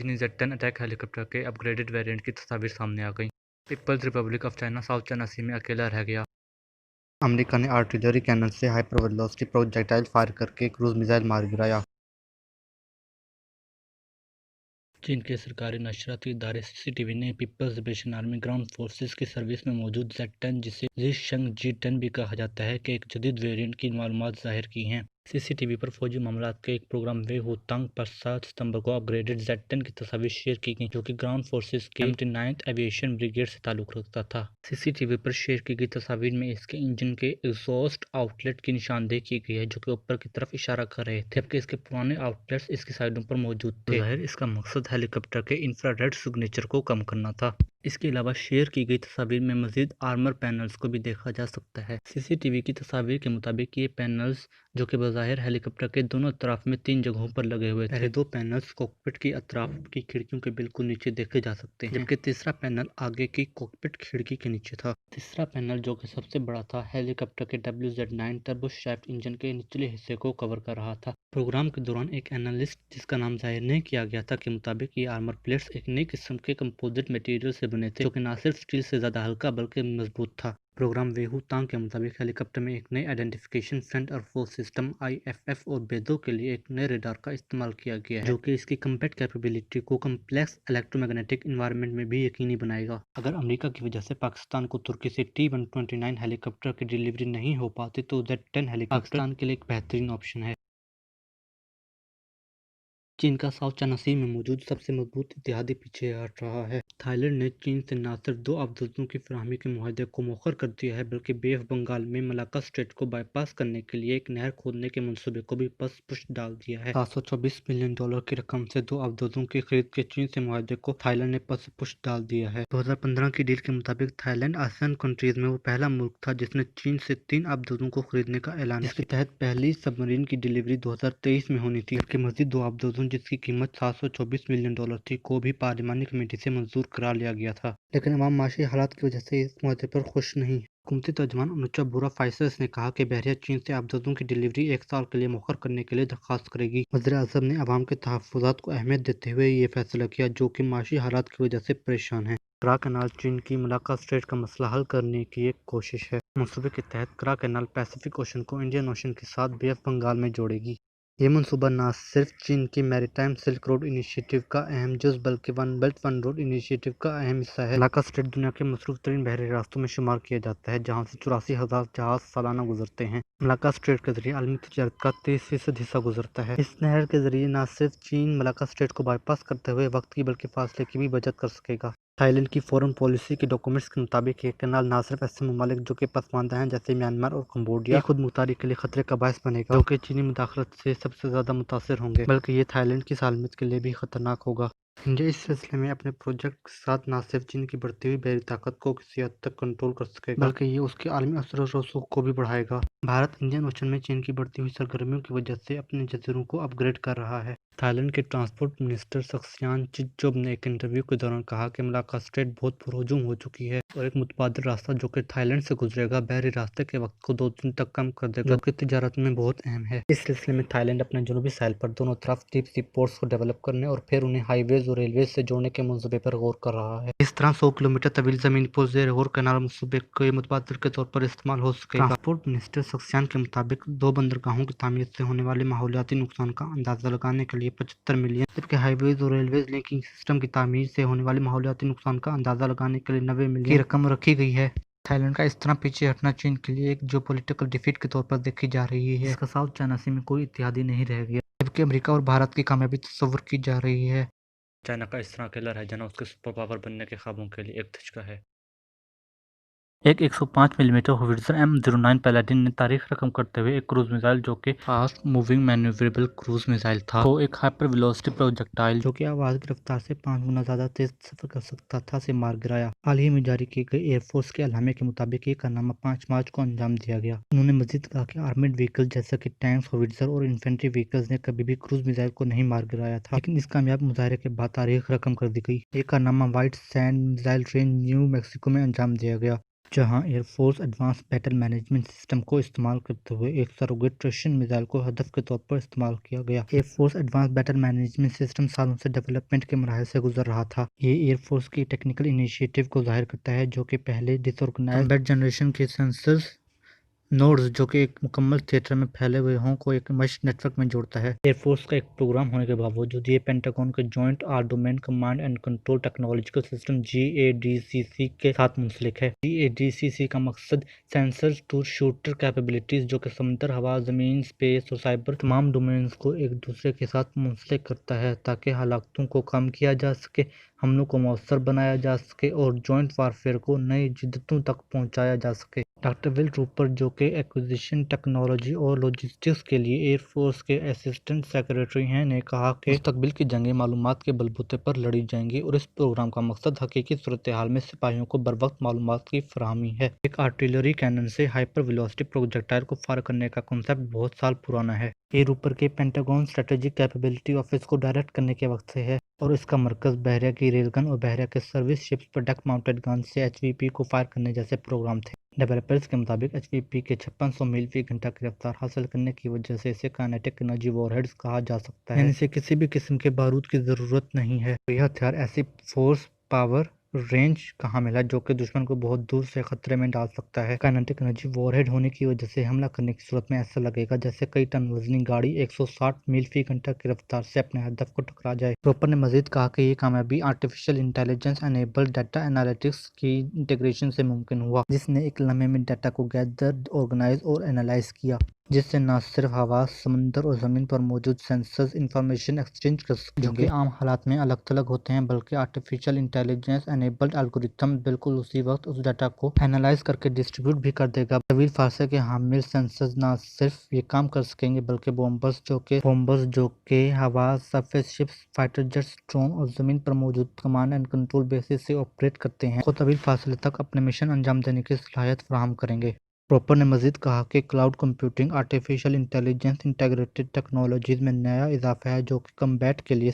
چینی Z-10 attack ہیلی copter کے اپ graded variant کی تصاویر سامنے آ گئیں۔ People's republic of China South China Sea میں اکیلا رہ گیا۔ امریکہ نے آرٹلری کینن سے ہائپر ویلوسٹی پروجیکٹائل فائر کر کے کروز میزائل مار گرایا۔ چین کے سرکاری نشریاتی ادارے CCTV نے Peoples liberation army ground forces کی سروس میں موجود Z-10 جسے زیشنگ G-10 بھی کہا جاتا ہے کہ ایک جدید ویریئنٹ کی معلومات ظاہر کی ہیں۔ CCTV پر فوجی معاملات کے ایک پروگرام وے ہو تانگ پر 7 ستمبر کو اپ گریڈڈ Z-10 کی تصاویر شیئر کی گئیں جو کہ گراؤنڈ فورسز کے 79th ایویشن بریگیڈ سے تعلق رکھتا تھا۔ CCTV پر شیئر کی گئی تصاویر میں اس کے انجن کے ایگزاسٹ آؤٹ لیٹ کی نشاندہی کی گئی ہے جو کہ اوپر کی طرف اشارہ کر رہے تھے جبکہ اس کے پرانے آؤٹ لیٹس اس کی سائڈوں پر موجود تھے۔ ظاہر اس کا مقصد ہیلی کاپٹر کے انفراریڈ سگنیچر کو کم کرنا تھا۔ اس کے علاوہ شیئر کی گئی تصاویر میں مزید آرمر پینلز کو بھی دیکھا جا سکتا ہے۔ CCTV کی تصاویر کے مطابق یہ پینلز جو کہ بظاہر ہیلی کاپٹر کے دونوں اطراف میں 3 جگہوں پر لگے ہوئے تھے۔ پہلے 2 پینلز کاکپٹ کی اطراف کی کھڑکیوں کے بالکل نیچے دیکھے جا سکتے ہیں جبکہ تیسرا پینل آگے کی کاکپٹ کھڑکی کے نیچے تھا۔ تیسرا پینل جو کہ سب سے بڑا تھا ہیلی کاپٹر کے WZ-9 ٹربو شافٹ انجن کے نچلے حصے کو کور کر رہا تھا۔ پروگرام کے دوران ایک اینالسٹ جس کا نام ظاہر نہیں کیا گیا تھا کے مطابق یہ آرمر پلیٹس ایک نئی قسم کے کمپوزٹ مٹیریل سے بنے تھے جو کہ نہ صرف اسٹیل سے زیادہ ہلکا بلکہ مضبوط تھا۔ پروگرام وے ہو تانگ کے مطابق ہیلی کاپٹر میں ایک نئی آئیڈینٹیفیکیشن فرنٹ اور فور سسٹم IFF اور بیدوں کے لیے ایک نئے ریڈار کا استعمال کیا گیا ہے جو کہ اس کی کمبیٹ کیپیبلٹی کو کمپلیکس الیکٹرو میگنیٹک انوائرمنٹ میں بھی یقینی بنائے گا۔ اگر امریکہ کی وجہ سے پاکستان کو ترکی سے T-129 ہیلی کاپٹر کی ڈیلیوری نہیں ہو پاتی تو Z-10 ہیلی کاپٹر پاکستان کے لیے ایک بہترین آپشن ہے۔ چین کا ساؤتھ چائنا سی میں موجود سب سے مضبوط اتحادی پیچھے ہٹ رہا ہے۔ تھائی لینڈ نے چین سے نہ صرف 2 آبدوزوں کی فراہمی کے معاہدے کو مؤخر کر دیا ہے بلکہ بے آف بنگال میں ملاکا اسٹریٹ کو بائی پاس کرنے کے لیے ایک نہر کھودنے کے منصوبے کو بھی پس پش ڈال دیا ہے۔ $724 ملین کی رقم سے 2 آبدوزوں کی خرید کے چین سے معاہدے کو تھائی لینڈ نے پس پش ڈال دیا ہے۔ 2015 کی ڈیل کے مطابق تھائی لینڈ آسیان کنٹریز میں وہ پہلا ملک تھا جس نے چین سے 3 آبدوزوں کو خریدنے کا اعلان کیا جس کے تحت پہلی سب مرین کی ڈیلیوری 2023 میں ہونی تھی جبکہ مزید 2 آبدوزوں جس کی قیمت $724 ملین تھی کو بھی پارلیمانی کمیٹی سے منظور کرا لیا گیا تھا لیکن عوام معاشی حالات کی وجہ سے اس معاہدے پر خوش نہیں۔ حکومتی ترجمان انوچا بورا فائسرس نے کہا کہ بحریہ چین سے آبدوزوں کی ڈیلیوری 1 سال کے لیے مؤخر کرنے کے لیے درخواست کرے گی۔ وزیر اعظم نے عوام کے تحفظات کو اہمیت دیتے ہوئے یہ فیصلہ کیا جو کہ معاشی حالات کی وجہ سے پریشان ہیں۔ کرا کینال چین کی ملاکا اسٹریٹ کا مسئلہ حل کرنے کی ایک کوشش ہے۔ منصوبے کے تحت کرا کینال پیسفک اوشن کو انڈین اوشن کے ساتھ بے آف بنگال میں جوڑے گی۔ یہ منصوبہ نہ صرف چین کی میریٹائم سلک روڈ انیشیٹو کا اہم جز بلکہ one belt one road initiative کا اہم حصہ ہے۔ ملاکا اسٹریٹ دنیا کے مصروف ترین بحری راستوں میں شمار کیا جاتا ہے جہاں سے 84,000 جہاز سالانہ گزرتے ہیں۔ ملاکا اسٹریٹ کے ذریعے عالمی تجارت کا 30% حصہ گزرتا ہے۔ اس نہر کے ذریعے نہ صرف چین ملاکا اسٹریٹ کو بائی پاس کرتے ہوئے وقت کی بلکہ فاصلے کی بھی بچت کر سکے گا۔ تھائی لینڈ کی فورن پالیسی کے ڈاکومنٹس کے مطابق یہ کینال نہ صرف ایسے ممالک جو کہ پسماندہ ہیں جیسے میانمار اور کمبوڈیا کی خود مختاری کے لیے خطرے کا باعث بنے گا جو کہ چینی مداخلت سے سب سے زیادہ متاثر ہوں گے بلکہ یہ تھائی لینڈ کی سالمیت کے لیے بھی خطرناک ہوگا۔ انڈیا اس سلسلے میں اپنے پروجیکٹ کے ساتھ نہ صرف چین کی بڑھتی ہوئی بحری طاقت کو کسی حد تک کنٹرول کر سکے گا بلکہ یہ اس کے عالمی اثر و رسوخ کو بھی بڑھائے گا۔ بھارت انڈین اوشن میں چین کی بڑھتی ہوئی سرگرمیوں کی وجہ سے اپنے جزیروں کو اپ گریڈ کر رہا ہے۔ تھائی لینڈ کے ٹرانسپورٹ منسٹر سکسیان چٹجوب نے ایک انٹرویو کے دوران کہا کہ ملاکا اسٹریٹ بہت پرہجوم ہو چکی ہے اور ایک متبادل راستہ جو کہ تھائی لینڈ سے گزرے گا بحری راستے کے وقت کو 2 دن تک کم کر دے گا جو کہ تجارت میں بہت اہم ہے۔ اس سلسلے میں تھائی لینڈ اپنے جنوبی ساحل پر دونوں طرف ڈیپ سی پورٹس کو ڈیولپ کرنے اور پھر انہیں ہائی ویز اور ریلویز سے جوڑنے کے منصوبے پر غور کر رہا ہے۔ اس طرح 100 کلومیٹر طویل زمین پر زیر غور کینال منصوبے کے متبادل کے طور پر استعمال ہو سکے گا۔ ٹرانسپورٹ منسٹر سکسیان کے مطابق 2 بندرگاہوں کی تعمیر سے ہونے والے ماحولیاتی نقصان کا اندازہ لگانے کے لیے 75 ملین جبکہ ہائی ویز اور ریلویز لنکنگ سسٹم کی تعمیر سے ہونے والے ماحولیاتی نقصان کا اندازہ لگانے کے لیے 90 ملین کی رقم رکھی گئی ہے۔ تھائی لینڈ کا اس طرح پیچھے ہٹنا چین کے لیے ایک جیوپولیٹیکل ڈیفیٹ کے طور پر دیکھی جا رہی ہے جس کا ساؤتھ چائنا سی میں کوئی اتحادی نہیں رہ گیا جبکہ امریکہ اور بھارت کی کامیابی تصور کی جا رہی ہے۔ چائنا کا اس طرح اکیلا رہ جانا اس کے سپر پاور بننے کے خوابوں کے لیے ایک دھچکا ہے۔ ایک 105 ملی میٹر ہوویٹزر M09 پیلاڈن نے تاریخ رقم کرتے ہوئے ایک کروز میزائل جو کہ فاسٹ موونگ مینووربل کروز میزائل تھا کو ایک ہائپر ویلوسٹی پروجیکٹائل جو کہ آواز کی رفتار سے 5 گنا زیادہ تیز سفر کر سکتا تھا سے مار گرایا۔ حال ہی میں جاری کیے گئے ایئر فورس کے اعلامیہ کے مطابق یہ کارنامہ 5 مارچ کو انجام دیا گیا۔ انہوں نے مزید کہا کہ آرمڈ وہیکل جیسا کہ ٹینکس ہوویٹزر اور انفینٹری وہیکلز نے کبھی بھی کروز میزائل کو نہیں مار گرایا تھا لیکن اس کامیاب مظاہرے کے بعد تاریخ رقم کر دی گئی۔ یہ کارنامہ white send missile range new Mexico میں انجام دیا گیا۔ جہاں air force advance battle management system کو استعمال کرتے ہوئے ایک سروگیٹ رشین میزائل کو ہدف کے طور پر استعمال کیا گیا۔ Air force advance battle management system سالوں سے ڈیولپمنٹ کے مراحل سے گزر رہا تھا۔ یہ ایئر فورس کی ٹیکنیکل انیشیٹو کو ظاہر کرتا ہے، جو کہ پہلے ڈس آرگنائزڈ کمبیٹ جنریشن کے سینسرز نوڈز جو کہ ایک مکمل تھیٹر میں پھیلے ہوئے ہوں کو ایک مش نیٹ ورک میں جوڑتا ہے۔ ایئر فورس کا ایک پروگرام ہونے کے باوجود یہ پینٹاگون کے joint all domain command and control technological system JADCC کے ساتھ منسلک ہے۔ JADCC کا مقصد سینسرز ٹو شوٹر کیپیبلٹیز، جو کہ سمندر، ہوا، زمین، اسپیس اور سائبر تمام ڈومینز کو ایک دوسرے کے ساتھ منسلک کرتا ہے تاکہ ہلاکتوں کو کم کیا جا سکے، حملوں کو مؤثر بنایا جا سکے اور جوائنٹ وارفیئر کو نئی جدتوں تک پہنچایا جا سکے۔ ڈاکٹر ول روپر، جو کہ ایکوزیشن ٹیکنالوجی اور لاجسٹکس کے لیے ایئر فورس کے اسسٹنٹ سیکریٹری ہیں، نے کہا کہ مستقبل کی جنگیں معلومات کے بلبوتے پر لڑی جائیں گی اور اس پروگرام کا مقصد حقیقی صورتحال میں سپاہیوں کو بروقت معلومات کی فراہمی ہے۔ ایک آرٹلری کینن سے ہائپر ویلوسٹی پروجیکٹائل کو فائر کرنے کا کنسیپٹ بہت سال پرانا ہے۔ یہ روپر کے پینٹاگون اسٹریٹجک کیپیبلٹی آفس کو ڈائریکٹ کرنے کے وقت سے ہے اور اس کا مرکز بحریہ کی ریل گن اور بحریہ کے سروس شپس پر ڈیک ماؤنٹڈ گن سے HVP کو فائر کرنے جیسے پروگرام تھے۔ ڈیولپرز کے مطابق HVP کے 5600 میل فی گھنٹہ کی رفتار حاصل کرنے کی وجہ سے اسے کائنیٹک انرجی وار ہیڈز کہا جا سکتا ہے، یعنی اسے کسی بھی قسم کے بارود کی ضرورت نہیں ہے۔ یہ ہتھیار ایسی فورس پاور رینج کا حامل ہے جو کہ دشمن کو بہت دور سے خطرے میں ڈال سکتا ہے۔ کائنیٹک انرجی وار ہیڈ ہونے کی وجہ سے حملہ کرنے کی صورت میں ایسا لگے گا جیسے کئی ٹن وزنی گاڑی 160 میل فی گھنٹہ کی رفتار سے اپنے ہدف کو ٹکرا جائے۔ روپر نے مزید کہا کہ یہ کامیابی artificial intelligence enabled data analytics کی انٹیگریشن سے ممکن ہوا، جس نے ایک لمحے میں ڈیٹا کو گیدر، آرگنائز اور اینالائز کیا، جس سے نہ صرف ہوا، سمندر اور زمین پر موجود سینسرز انفارمیشن ایکسچینج کر سکیں جو کہ عام حالات میں الگ تھلگ ہوتے ہیں، بلکہ آرٹیفیشل انٹیلیجنس انیبلڈ الگورتھم بالکل اسی وقت اس ڈیٹا کو اینالائز کرکے ڈسٹریبیوٹ بھی کر دے گا۔ طویل فاصلے کے حامل سینسرز نہ صرف یہ کام کر سکیں گے بلکہ بومبرز جو کہ ہوا، surface ships, fighter jets, drone اور زمین پر موجود کمانڈ اینڈ کنٹرول بیسز سے آپریٹ کرتے ہیں، کو طویل فاصلے تک اپنے مشن انجام دینے کی صلاحیت فراہم کریں گے۔ روپر نے مزید کہا کہ cloud computing artificial intelligence integrated technologies میں نیا اضافہ ہے جو کہ کمبیٹ کے لیے